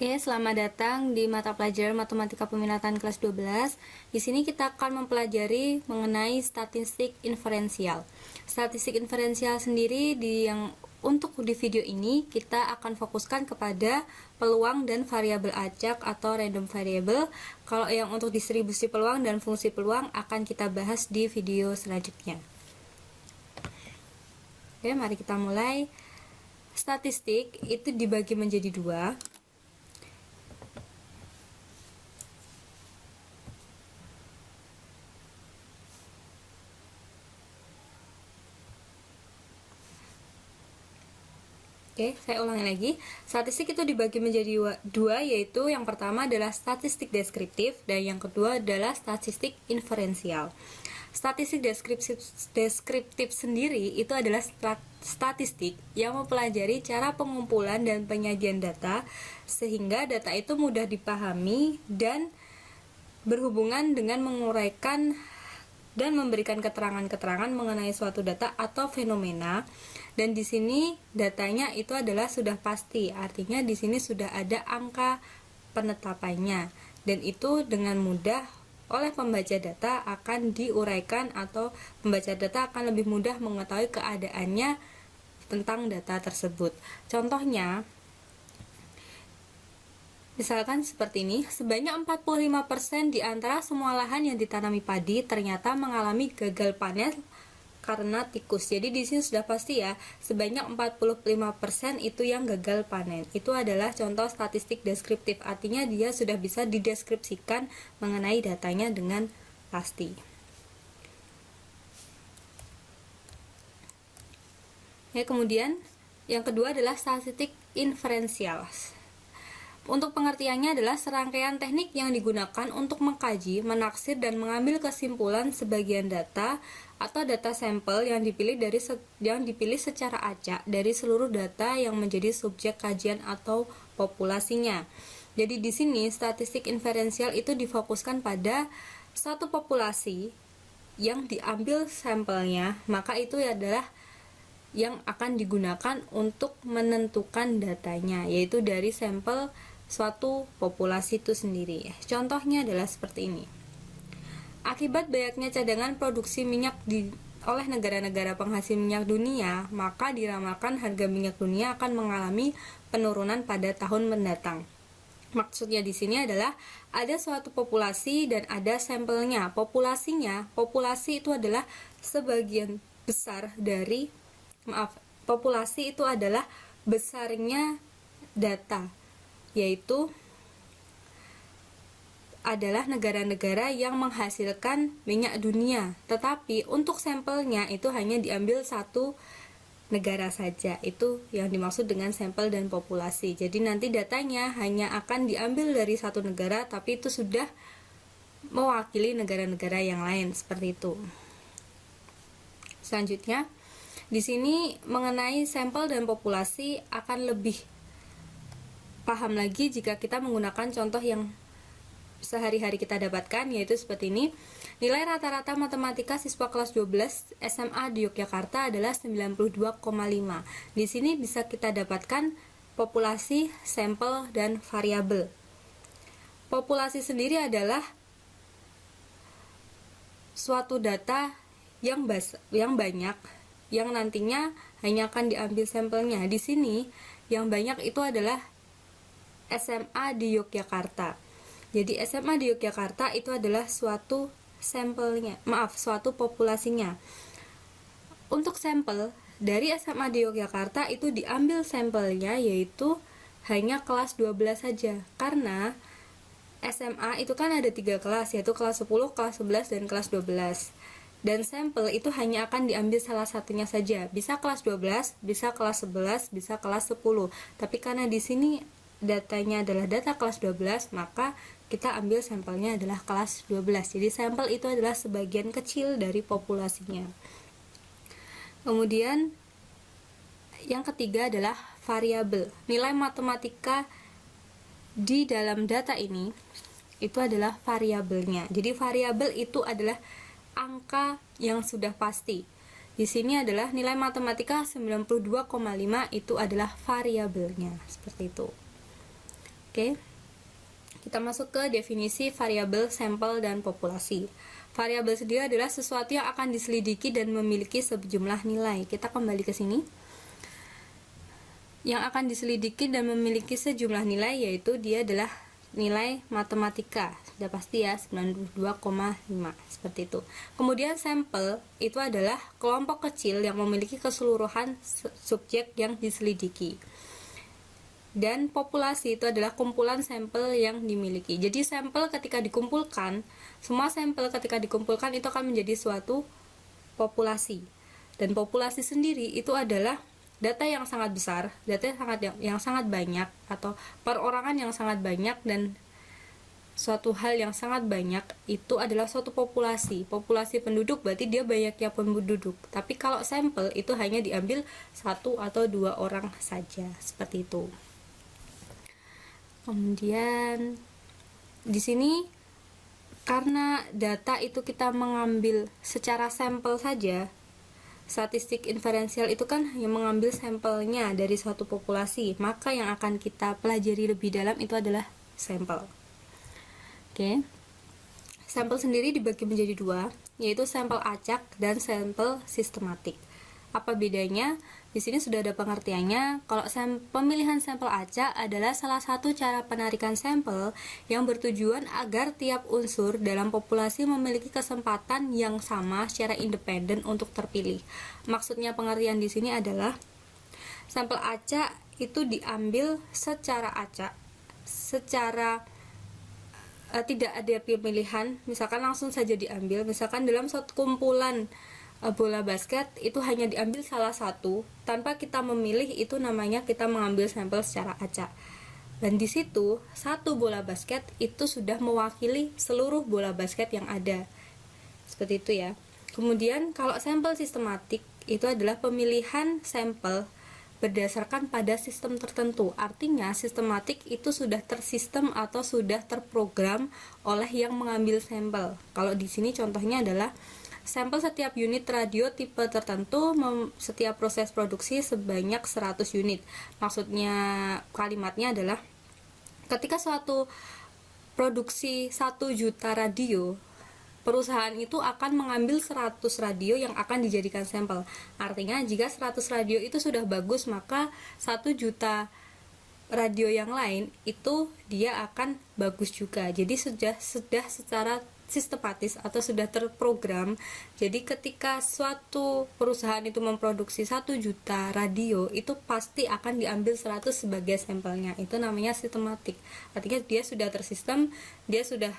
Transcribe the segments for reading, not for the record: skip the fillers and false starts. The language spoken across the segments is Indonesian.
Oke, selamat datang di mata pelajaran Matematika Peminatan kelas 12. Di sini kita akan mempelajari mengenai statistik inferensial. Statistik inferensial sendiri untuk di video ini kita akan fokuskan kepada peluang dan variabel acak atau random variable. Kalau yang untuk distribusi peluang dan fungsi peluang akan kita bahas di video selanjutnya. Oke, mari kita mulai. Statistik itu dibagi menjadi dua. Oke, saya ulangi lagi. Statistik itu dibagi menjadi dua, yaitu yang pertama adalah statistik deskriptif dan yang kedua adalah statistik inferensial. Statistik deskriptif sendiri itu adalah statistik yang mempelajari cara pengumpulan dan penyajian data sehingga data itu mudah dipahami dan berhubungan dengan menguraikan dan memberikan keterangan-keterangan mengenai suatu data atau fenomena. Dan di sini datanya itu adalah sudah pasti, artinya di sini sudah ada angka penetapannya dan itu dengan mudah oleh pembaca data akan diuraikan atau pembaca data akan lebih mudah mengetahui keadaannya tentang data tersebut. Contohnya, misalkan seperti ini, sebanyak 45% di antara semua lahan yang ditanami padi ternyata mengalami gagal panen karena tikus. Jadi di sini sudah pasti ya, sebanyak 45% itu yang gagal panen. Itu adalah contoh statistik deskriptif, artinya dia sudah bisa dideskripsikan mengenai datanya dengan pasti. Ya, kemudian yang kedua adalah statistik inferensial. Untuk pengertiannya adalah serangkaian teknik yang digunakan untuk mengkaji, menaksir, dan mengambil kesimpulan sebagian data atau data sampel yang dipilih secara acak dari seluruh data yang menjadi subjek kajian atau populasinya. Jadi di sini statistik inferensial itu difokuskan pada satu populasi yang diambil sampelnya, maka itu adalah yang akan digunakan untuk menentukan datanya, yaitu dari sampel suatu populasi itu sendiri. Contohnya adalah seperti ini. Akibat banyaknya cadangan produksi minyak oleh negara-negara penghasil minyak dunia, maka diramalkan harga minyak dunia akan mengalami penurunan pada tahun mendatang. Maksudnya di sini adalah ada suatu populasi dan ada sampelnya. Populasi itu adalah sebagian besar dari populasi itu adalah besarnya data, yaitu adalah negara-negara yang menghasilkan minyak dunia, tetapi untuk sampelnya itu hanya diambil satu negara saja. Itu yang dimaksud dengan sampel dan populasi. Jadi nanti datanya hanya akan diambil dari satu negara, tapi itu sudah mewakili negara-negara yang lain, seperti itu. Selanjutnya, di sini mengenai sampel dan populasi akan lebih paham lagi jika kita menggunakan contoh yang sehari-hari kita dapatkan, yaitu seperti ini. Nilai rata-rata matematika siswa kelas 12 SMA di Yogyakarta adalah 92,5. Di sini bisa kita dapatkan populasi, sampel, dan variabel. Populasi sendiri adalah suatu data yang banyak yang nantinya hanya akan diambil sampelnya. Di sini yang banyak itu adalah SMA di Yogyakarta. Jadi SMA di Yogyakarta itu adalah suatu populasinya. Untuk sampel dari SMA di Yogyakarta itu diambil sampelnya yaitu hanya kelas 12 saja. Karena SMA itu kan ada 3 kelas, yaitu kelas 10, kelas 11, dan kelas 12. Dan sampel itu hanya akan diambil salah satunya saja. Bisa kelas 12, bisa kelas 11, bisa kelas 10. Tapi karena di sini datanya adalah data kelas 12, maka kita ambil sampelnya adalah kelas 12. Jadi sampel itu adalah sebagian kecil dari populasinya. Kemudian yang ketiga adalah variabel. Nilai matematika di dalam data ini itu adalah variabelnya. Jadi variabel itu adalah angka yang sudah pasti. Di sini adalah nilai matematika 92,5 itu adalah variabelnya, seperti itu. Oke. Kita masuk ke definisi variabel, sampel, dan populasi. Variabel sendiri adalah sesuatu yang akan diselidiki dan memiliki sejumlah nilai. Kita kembali ke sini. Yang akan diselidiki dan memiliki sejumlah nilai yaitu dia adalah nilai matematika. Sudah pasti ya, 92,5 seperti itu. Kemudian sampel itu adalah kelompok kecil yang memiliki keseluruhan subjek yang diselidiki. Dan populasi itu adalah kumpulan sampel yang dimiliki. Jadi sampel ketika dikumpulkan, semua sampel ketika dikumpulkan itu akan menjadi suatu populasi. Dan populasi sendiri itu adalah data yang sangat besar, data yang sangat banyak, atau perorangan yang sangat banyak, dan suatu hal yang sangat banyak itu adalah suatu populasi. Populasi penduduk berarti dia banyaknya penduduk. Tapi kalau sampel itu hanya diambil 1 atau 2 orang saja, seperti itu. Kemudian di sini karena data itu kita mengambil secara sampel saja, statistik inferensial itu kan yang mengambil sampelnya dari suatu populasi, maka yang akan kita pelajari lebih dalam itu adalah sampel. Oke. Sampel sendiri dibagi menjadi 2, yaitu sampel acak dan sampel sistematik. Apa bedanya? Di sini sudah ada pengertiannya. Kalau pemilihan sampel acak adalah salah satu cara penarikan sampel yang bertujuan agar tiap unsur dalam populasi memiliki kesempatan yang sama secara independen untuk terpilih. Maksudnya pengertian di sini adalah sampel acak itu diambil secara acak, secara tidak ada pemilihan, misalkan langsung saja diambil. Misalkan dalam suatu kumpulan bola basket itu hanya diambil salah satu tanpa kita memilih, itu namanya kita mengambil sampel secara acak. Dan di situ satu bola basket itu sudah mewakili seluruh bola basket yang ada. Seperti itu ya. Kemudian kalau sampel sistematik itu adalah pemilihan sampel berdasarkan pada sistem tertentu. Artinya sistematik itu sudah tersistem atau sudah terprogram oleh yang mengambil sampel. Kalau di sini contohnya adalah sampel setiap unit radio tipe tertentu setiap proses produksi sebanyak 100 unit. Maksudnya kalimatnya adalah ketika suatu produksi 1 juta radio, perusahaan itu akan mengambil 100 radio yang akan dijadikan sampel. Artinya jika 100 radio itu sudah bagus, maka 1 juta radio yang lain itu dia akan bagus juga. Jadi sudah secara sistematis atau sudah terprogram. Jadi ketika suatu perusahaan itu memproduksi 1 juta radio, itu pasti akan diambil 100 sebagai sampelnya. Itu namanya sistematik. Artinya dia sudah tersistem, dia sudah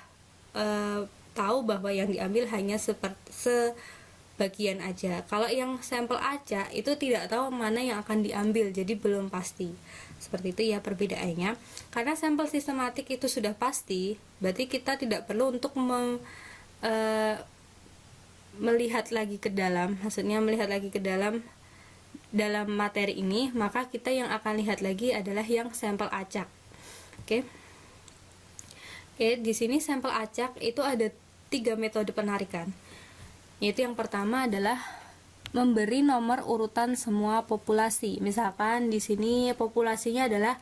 tahu bahwa yang diambil hanya sebagian aja. Kalau yang sampel acak itu tidak tahu mana yang akan diambil, jadi belum pasti. Seperti itu ya perbedaannya. Karena sampel sistematik itu sudah pasti, berarti kita tidak perlu untuk melihat lagi ke dalam. Maksudnya melihat lagi ke dalam materi ini, maka kita yang akan lihat lagi adalah yang sampel acak. Oke, di sini sampel acak itu ada 3 metode penarikan. Yaitu yang pertama adalah memberi nomor urutan semua populasi. Misalkan di sini populasinya adalah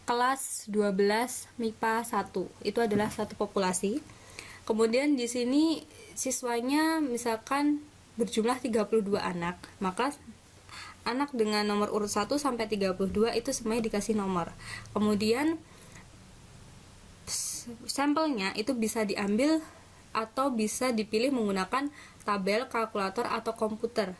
kelas 12 MIPA 1. Itu adalah satu populasi. Kemudian di sini siswanya misalkan berjumlah 32 anak. Maka anak dengan nomor urut 1 sampai 32 itu semuanya dikasih nomor. Kemudian sampelnya itu bisa diambil atau bisa dipilih menggunakan tabel, kalkulator, atau komputer.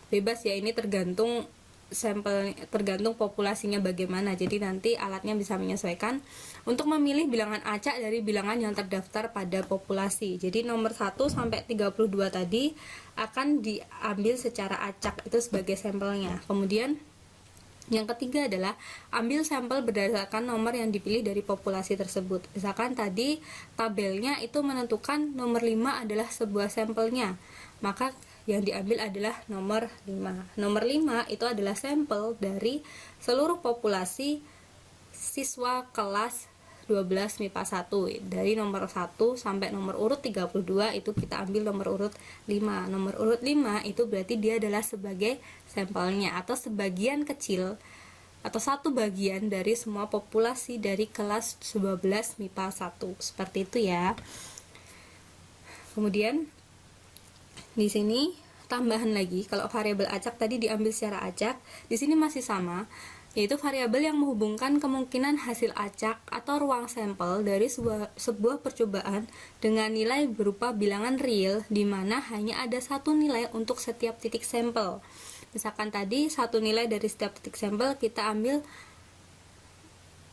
Bebas ya, ini tergantung sampel, tergantung populasinya bagaimana. Jadi nanti alatnya bisa menyesuaikan untuk memilih bilangan acak dari bilangan yang terdaftar pada populasi. Jadi nomor 1 sampai 32 tadi akan diambil secara acak, itu sebagai sampelnya. Kemudian yang ketiga adalah ambil sampel berdasarkan nomor yang dipilih dari populasi tersebut. Misalkan tadi tabelnya itu menentukan nomor 5 adalah sebuah sampelnya, maka yang diambil adalah nomor 5. Nomor 5 itu adalah sampel dari seluruh populasi siswa kelas 12 MIPA 1. Dari nomor 1 sampai nomor urut 32 itu kita ambil nomor urut 5. Nomor urut 5 itu berarti dia adalah sebagai sampelnya atau sebagian kecil atau satu bagian dari semua populasi dari kelas 12 MIPA 1. Seperti itu ya. Kemudian di sini tambahan lagi, kalau variabel acak tadi diambil secara acak, di sini masih sama, yaitu variabel yang menghubungkan kemungkinan hasil acak atau ruang sampel dari sebuah percobaan dengan nilai berupa bilangan real, di mana hanya ada satu nilai untuk setiap titik sampel. Misalkan tadi satu nilai dari setiap titik sampel, kita ambil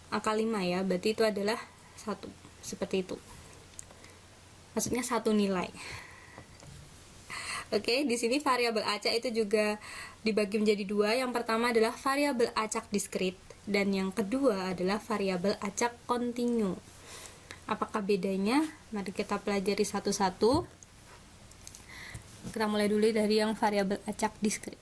angka 5 ya, berarti itu adalah 1, seperti itu. Maksudnya satu nilai. Oke, di sini variabel acak itu juga dibagi menjadi dua. Yang pertama adalah variabel acak diskrit dan yang kedua adalah variabel acak kontinu. Apakah bedanya? Mari kita pelajari satu-satu. Kita mulai dulu dari yang variabel acak diskrit.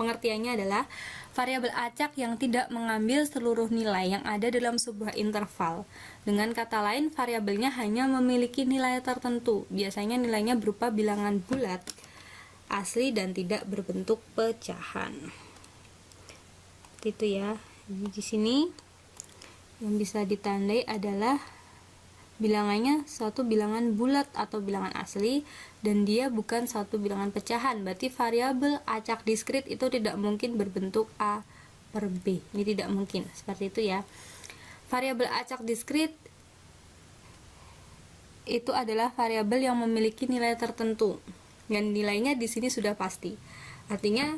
Pengertiannya adalah variabel acak yang tidak mengambil seluruh nilai yang ada dalam sebuah interval. Dengan kata lain, variabelnya hanya memiliki nilai tertentu. Biasanya nilainya berupa bilangan bulat, asli dan tidak berbentuk pecahan. Itu ya. Di sini yang bisa ditandai adalah bilangannya suatu bilangan bulat atau bilangan asli dan dia bukan satu bilangan pecahan. Berarti variabel acak diskrit itu tidak mungkin berbentuk A per B. Ini tidak mungkin. Seperti itu ya. Variabel acak diskrit itu adalah variabel yang memiliki nilai tertentu dan nilainya di sini sudah pasti. Artinya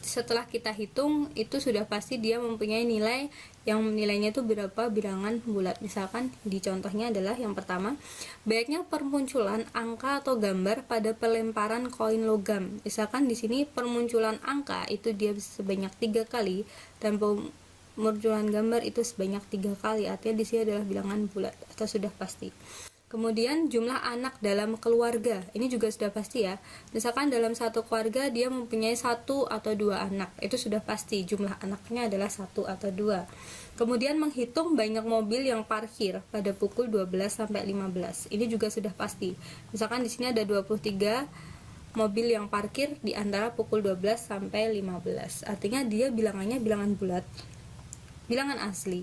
setelah kita hitung itu sudah pasti dia mempunyai nilai yang nilainya itu berapa bilangan bulat. Misalkan di contohnya adalah yang pertama, banyaknya permunculan angka atau gambar pada pelemparan koin logam. Misalkan di sini permunculan angka itu dia sebanyak 3 kali dan permunculan gambar itu sebanyak 3 kali. Artinya di sini adalah bilangan bulat atau sudah pasti. Kemudian jumlah anak dalam keluarga, ini juga sudah pasti ya. Misalkan dalam satu keluarga dia mempunyai 1 atau 2 anak, itu sudah pasti jumlah anaknya adalah 1 atau 2. Kemudian menghitung banyak mobil yang parkir pada pukul 12 sampai 15. Ini juga sudah pasti. Misalkan di sini ada 23 mobil yang parkir di antara pukul 12 sampai 15. Artinya dia bilangannya bilangan bulat, bilangan asli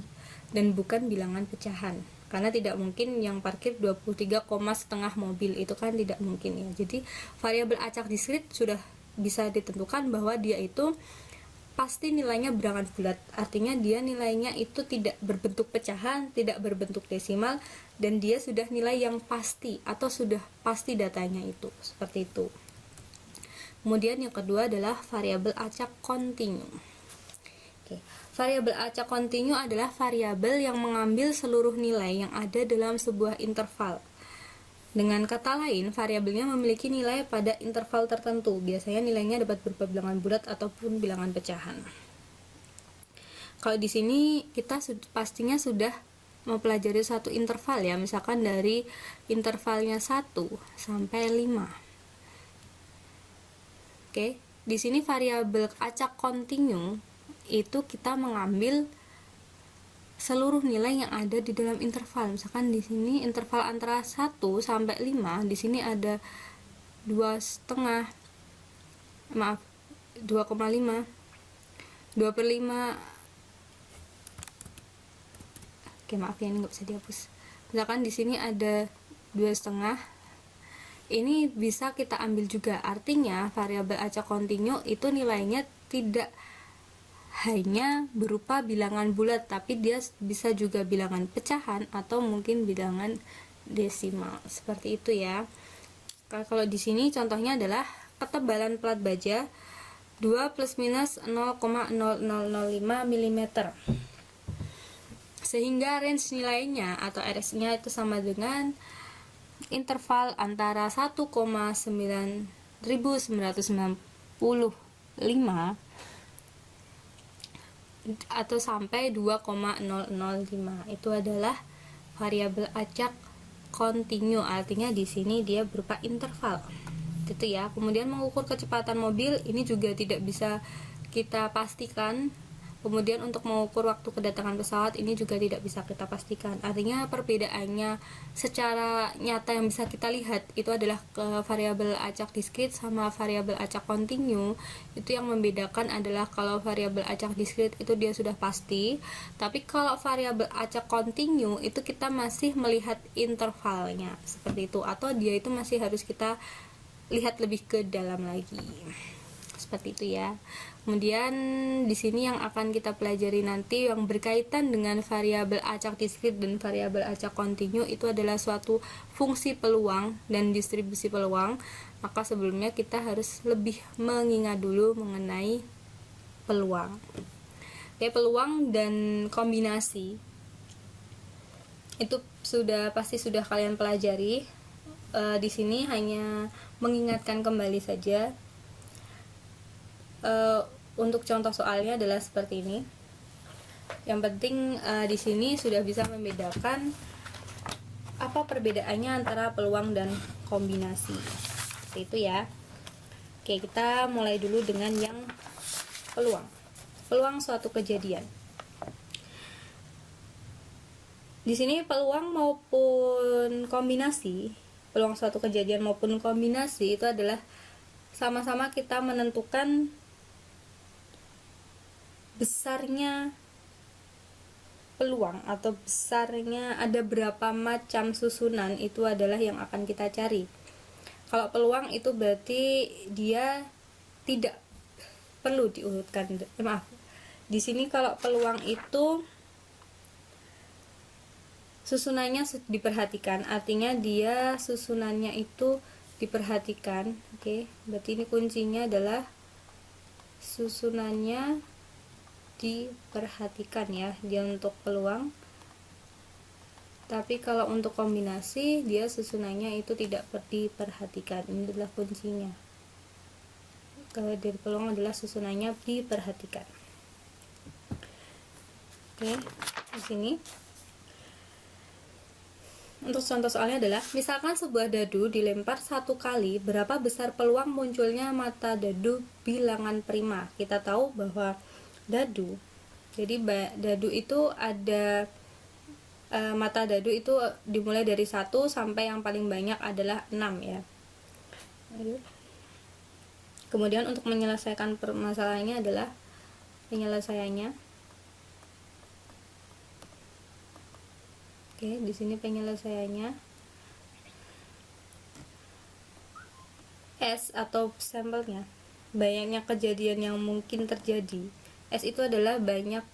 dan bukan bilangan pecahan. Karena tidak mungkin yang parkir 23,5 mobil, itu kan tidak mungkin ya. Jadi variabel acak diskrit sudah bisa ditentukan bahwa dia itu pasti nilainya bilangan bulat. Artinya dia nilainya itu tidak berbentuk pecahan, tidak berbentuk desimal, dan dia sudah nilai yang pasti atau sudah pasti datanya itu. Seperti itu. Kemudian yang kedua adalah variabel acak kontinu. Oke. Variabel acak kontinu adalah variabel yang mengambil seluruh nilai yang ada dalam sebuah interval. Dengan kata lain, variabelnya memiliki nilai pada interval tertentu. Biasanya nilainya dapat berupa bilangan bulat ataupun bilangan pecahan. Kalau di sini kita pastinya sudah mempelajari satu interval ya, misalkan dari intervalnya 1 sampai 5. Oke, di sini variabel acak kontinu itu kita mengambil seluruh nilai yang ada di dalam interval. Misalkan di sini interval antara 1 sampai 5, di sini ada 2,5, 2,5, 2/5. Oke, maaf ya, ini nggak bisa dihapus. Misalkan di sini ada 2,5. Ini bisa kita ambil juga. Artinya variabel acak kontinu itu nilainya tidak hanya berupa bilangan bulat, tapi dia bisa juga bilangan pecahan atau mungkin bilangan desimal. Seperti itu ya. Kalau di sini contohnya adalah ketebalan plat baja 2 plus minus 0,0005 mm. Sehingga range nilainya atau RS-nya itu sama dengan interval antara 1,9995 atau sampai 2,005. Itu adalah variabel acak kontinu. Artinya di sini dia berupa interval. Itu ya. Kemudian mengukur kecepatan mobil, ini juga tidak bisa kita pastikan Kemudian untuk mengukur waktu kedatangan pesawat ini juga tidak bisa kita pastikan. Artinya perbedaannya secara nyata yang bisa kita lihat itu adalah ke variabel acak diskrit sama variabel acak kontinu. Itu yang membedakan adalah kalau variabel acak diskrit itu dia sudah pasti, tapi kalau variabel acak kontinu itu kita masih melihat intervalnya seperti itu, atau dia itu masih harus kita lihat lebih ke dalam lagi. Seperti itu ya. Kemudian di sini yang akan kita pelajari nanti yang berkaitan dengan variabel acak diskrit dan variabel acak kontinu itu adalah suatu fungsi peluang dan distribusi peluang. Maka sebelumnya kita harus lebih mengingat dulu mengenai peluang. Oke, peluang dan kombinasi itu pasti sudah kalian pelajari. Di sini hanya mengingatkan kembali saja. Untuk contoh soalnya adalah seperti ini. Yang penting di sini sudah bisa membedakan apa perbedaannya antara peluang dan kombinasi. Seperti itu ya. Oke, kita mulai dulu dengan yang peluang. Peluang suatu kejadian. Di sini peluang maupun kombinasi, peluang suatu kejadian maupun kombinasi itu adalah sama-sama kita menentukan besarnya peluang atau besarnya ada berapa macam susunan itu adalah yang akan kita cari. Kalau peluang itu berarti dia tidak perlu diurutkan. Di sini kalau peluang itu susunannya diperhatikan, artinya dia susunannya itu diperhatikan. Oke, berarti ini kuncinya adalah susunannya diperhatikan ya, dia untuk peluang. Tapi kalau untuk kombinasi dia susunannya itu tidak diperhatikan. Ini adalah kuncinya. Kalau dari peluang adalah susunannya diperhatikan. Oke, di sini untuk contoh soalnya adalah misalkan sebuah dadu dilempar 1 kali, berapa besar peluang munculnya mata dadu bilangan prima. Kita tahu bahwa dadu, jadi dadu itu ada mata dadu itu dimulai dari 1 sampai yang paling banyak adalah 6 ya. Kemudian untuk menyelesaikan permasalahannya adalah penyelesaiannya. Oke, di sini penyelesaiannya S atau sampelnya, banyaknya kejadian yang mungkin terjadi. S itu adalah banyak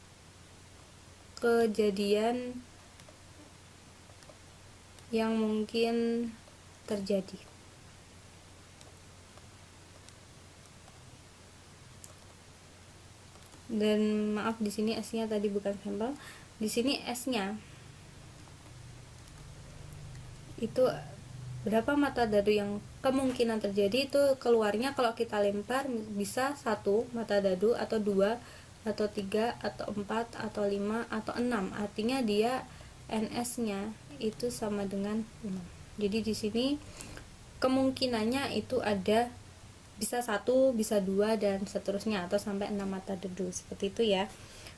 kejadian yang mungkin terjadi. Dan maaf, di sini S-nya tadi bukan sampel. Di sini S-nya itu berapa mata dadu yang kemungkinan terjadi, itu keluarnya kalau kita lempar bisa 1 mata dadu atau 2 atau 3 atau 4 atau 5 atau 6. Artinya dia NS-nya itu sama dengan 6. Jadi di sini kemungkinannya itu ada bisa 1, bisa 2 dan seterusnya, atau sampai 6 mata dadu seperti itu ya.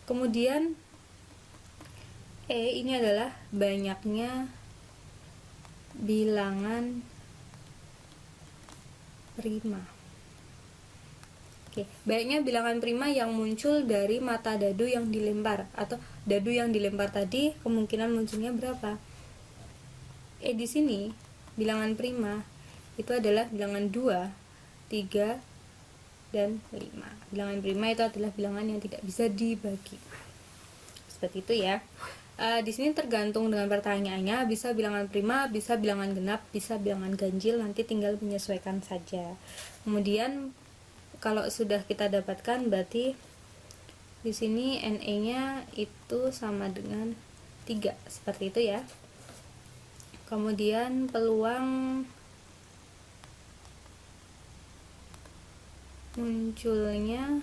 Kemudian E ini adalah banyaknya bilangan prima. Oke, banyaknya bilangan prima yang muncul dari mata dadu yang dilempar, atau dadu yang dilempar tadi kemungkinan munculnya berapa. Di sini bilangan prima itu adalah bilangan 2, 3, dan 5. Bilangan prima itu adalah bilangan yang tidak bisa dibagi. Seperti itu ya. Di sini tergantung dengan pertanyaannya, bisa bilangan prima, bisa bilangan genap, bisa bilangan ganjil, nanti tinggal menyesuaikan saja. Kemudian kalau sudah kita dapatkan, berarti di sini NE-nya itu sama dengan 3, seperti itu ya. Kemudian peluang munculnya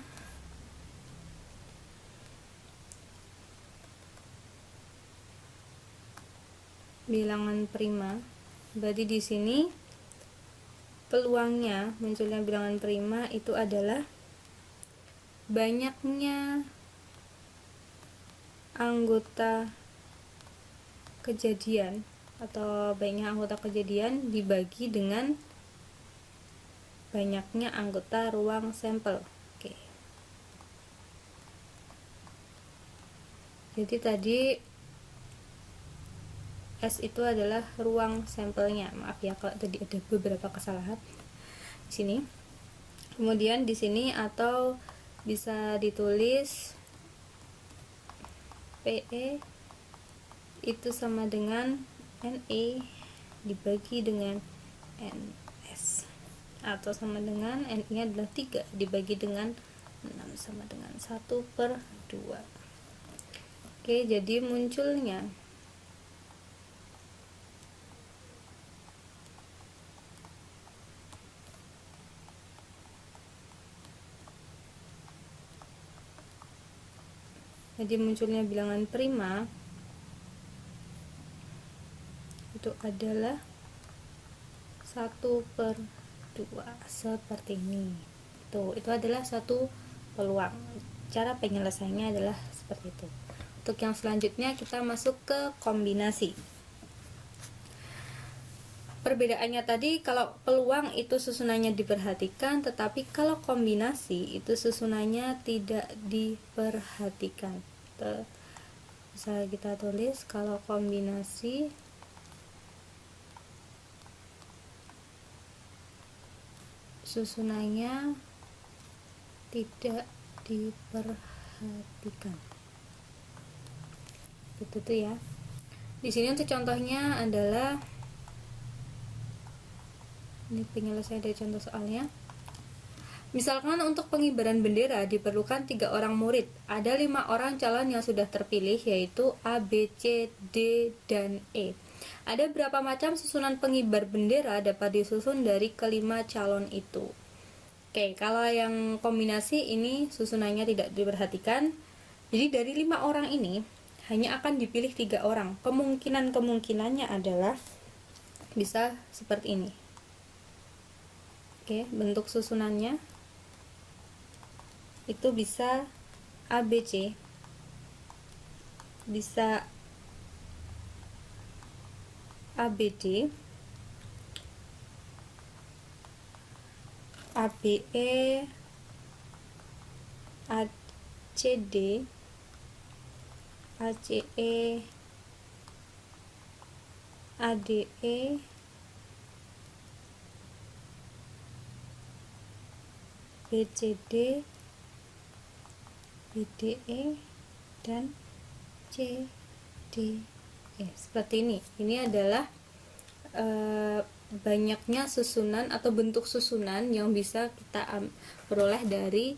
bilangan prima, berarti di sini peluangnya munculnya bilangan prima itu adalah banyaknya anggota kejadian atau baiknya anggota kejadian dibagi dengan banyaknya anggota ruang sampel. Oke. Jadi tadi S itu adalah ruang sampelnya. Maaf ya kalau tadi ada beberapa kesalahan di sini. Kemudian di sini atau bisa ditulis PE itu sama dengan NE dibagi dengan NS, atau sama dengan NI adalah 3 dibagi dengan 6 sama dengan 1/2. Oke, jadi munculnya bilangan prima itu adalah 1/2 seperti ini. Itu adalah satu peluang. Cara penyelesaiannya adalah seperti itu. Untuk yang selanjutnya kita masuk ke kombinasi. Perbedaannya tadi, kalau peluang itu susunannya diperhatikan, tetapi kalau kombinasi itu susunannya tidak diperhatikan. Bisa kita tulis kalau kombinasi susunannya tidak diperhatikan. Itu tuh ya. Di sini untuk contohnya adalah ini penyelesaian dari contoh soalnya. Misalkan untuk pengibaran bendera diperlukan 3 orang murid. Ada 5 orang calon yang sudah terpilih, yaitu A, B, C, D, dan E. Ada berapa macam susunan pengibar bendera dapat disusun dari kelima calon itu? Oke, kalau yang kombinasi ini susunannya tidak diperhatikan. Jadi dari 5 orang ini hanya akan dipilih 3 orang. Kemungkinannya adalah bisa seperti ini. Oke, bentuk susunannya itu bisa ABC, bisa ABD, ABE, ACD, ACE, ADE, BCD, BDE, dan CDE. Seperti ini. Ini adalah banyaknya susunan atau bentuk susunan yang bisa kita peroleh dari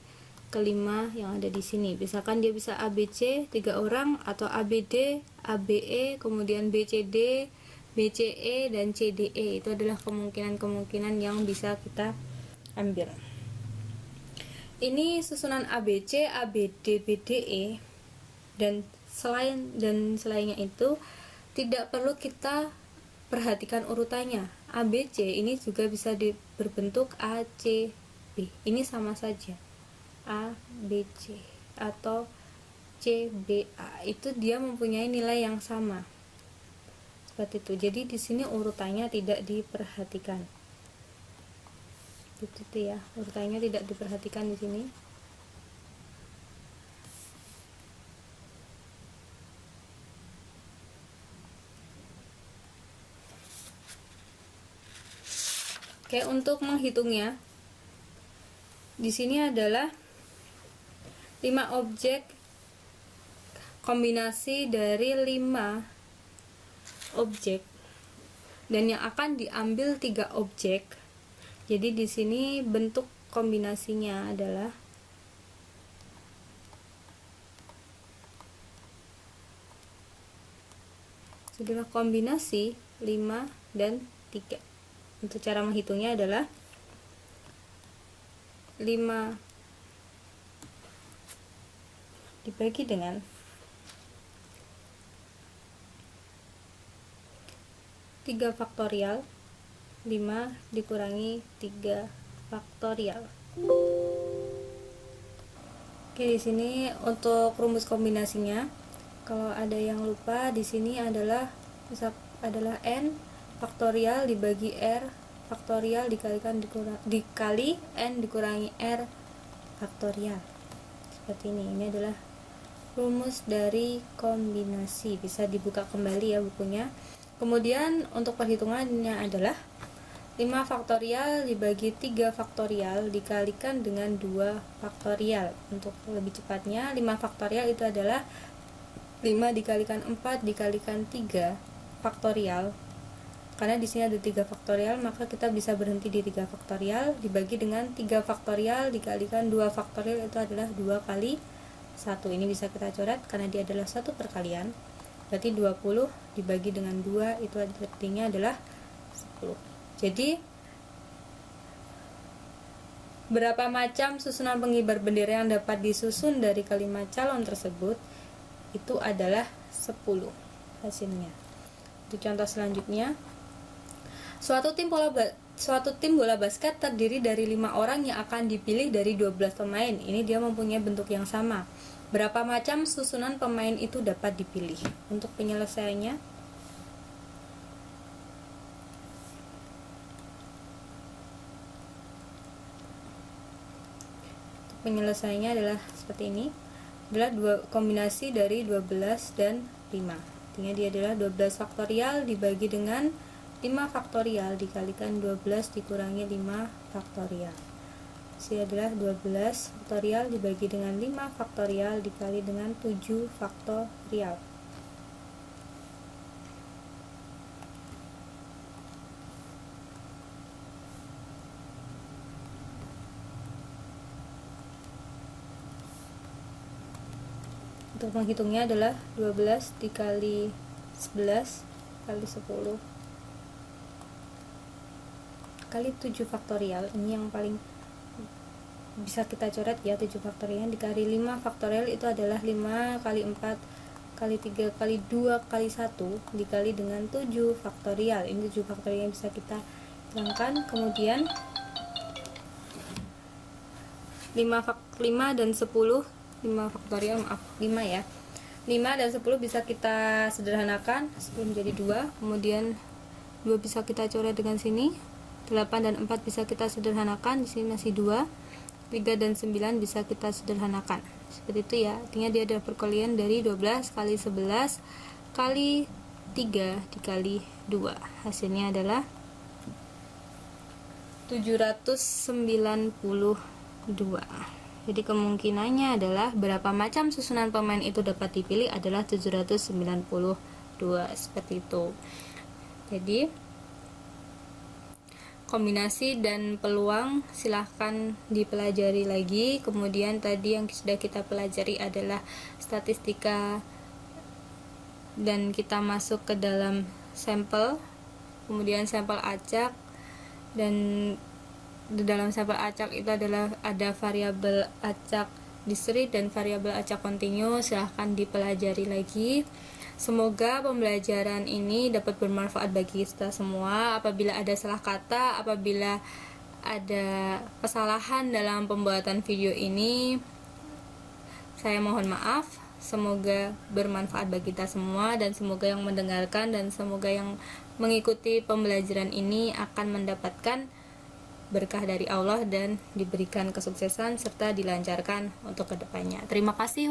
kelima yang ada di sini. Misalkan dia bisa ABC 3 orang, atau ABD, ABE, kemudian BCD, BCE, dan CDE. Itu adalah kemungkinan-kemungkinan yang bisa kita ambil. Ini susunan ABC, ABD, BDE, dan selainnya itu tidak perlu kita perhatikan urutannya. ABC ini juga bisa berbentuk ACB. Ini sama saja. ABC atau CBA itu dia mempunyai nilai yang sama. Seperti itu. Jadi di sini urutannya tidak diperhatikan. Itu ya, urutannya tidak diperhatikan di sini. Oke, untuk menghitungnya di sini adalah 5 objek, kombinasi dari 5 objek, dan yang akan diambil 3 objek. Jadi di sini bentuk kombinasinya adalah sudah kombinasi 5 dan 3. Untuk cara menghitungnya adalah 5 dibagi dengan 3 faktorial, 5 dikurangi 3 faktorial. Oke, di sini untuk rumus kombinasinya Kalau ada yang lupa, di sini adalah n faktorial dibagi r faktorial dikali n dikurangi r faktorial. Seperti ini. Ini adalah rumus dari kombinasi. Bisa dibuka kembali ya bukunya. Kemudian untuk perhitungannya adalah 5 faktorial dibagi 3 faktorial dikalikan dengan 2 faktorial. Untuk lebih cepatnya, 5 faktorial itu adalah 5 dikalikan 4 dikalikan 3 faktorial. Karena di sini ada 3 faktorial, maka kita bisa berhenti di 3 faktorial dibagi dengan 3 faktorial dikalikan 2 faktorial, itu adalah 2 kali 1. Ini bisa kita coret karena dia adalah satu perkalian. Berarti 20 dibagi dengan 2 itu artinya adalah 10. Jadi berapa macam susunan pengibar bendera yang dapat disusun dari kalimat calon tersebut? Itu adalah 10 hasilnya. Untuk contoh selanjutnya, suatu tim bola basket terdiri dari 5 orang yang akan dipilih dari 12 pemain. Ini dia mempunyai bentuk yang sama. Berapa macam susunan pemain itu dapat dipilih? Untuk penyelesaiannya, adalah seperti ini. Adalah kombinasi dari 12 dan 5. Artinya dia adalah 12 faktorial dibagi dengan 5 faktorial dikalikan 12 dikurangi 5 faktorial. Ini adalah 12 faktorial dibagi dengan 5 faktorial dikali dengan 7 faktorial. Untuk menghitungnya adalah 12 dikali 11 kali 10 kali 7 faktorial. Ini yang paling bisa kita coret ya, 7 faktorial dikali 5 faktorial itu adalah 5 kali 4 kali 3 kali 2 kali 1 dikali dengan 7 faktorial. Ini 7 faktorial yang bisa kita hilangkan. Kemudian 5 dan 10, 5 faktorial, maaf 5 ya, 5 dan 10 bisa kita sederhanakan, 10 menjadi 2, kemudian 2 bisa kita coret dengan sini, 8 dan 4 bisa kita sederhanakan, di sini masih 2, 3 dan 9 bisa kita sederhanakan, seperti itu ya. Artinya dia ada perkalian dari 12 kali 11 kali 3 dikali 2, hasilnya adalah 792. Jadi kemungkinannya adalah berapa macam susunan pemain itu dapat dipilih adalah 792, seperti itu. Jadi kombinasi dan peluang silahkan dipelajari lagi. Kemudian tadi yang sudah kita pelajari adalah statistika, dan kita masuk ke dalam sampel, kemudian sampel acak, dan di dalam sampel acak itu adalah ada variabel acak discrete dan variabel acak kontinu. Silahkan dipelajari lagi. Semoga pembelajaran ini dapat bermanfaat bagi kita semua. Apabila ada salah kata, apabila ada kesalahan dalam pembuatan video ini, saya mohon maaf. Semoga bermanfaat bagi kita semua, dan semoga yang mendengarkan dan semoga yang mengikuti pembelajaran ini akan mendapatkan berkah dari Allah dan diberikan kesuksesan serta dilancarkan untuk kedepannya. Terima kasih.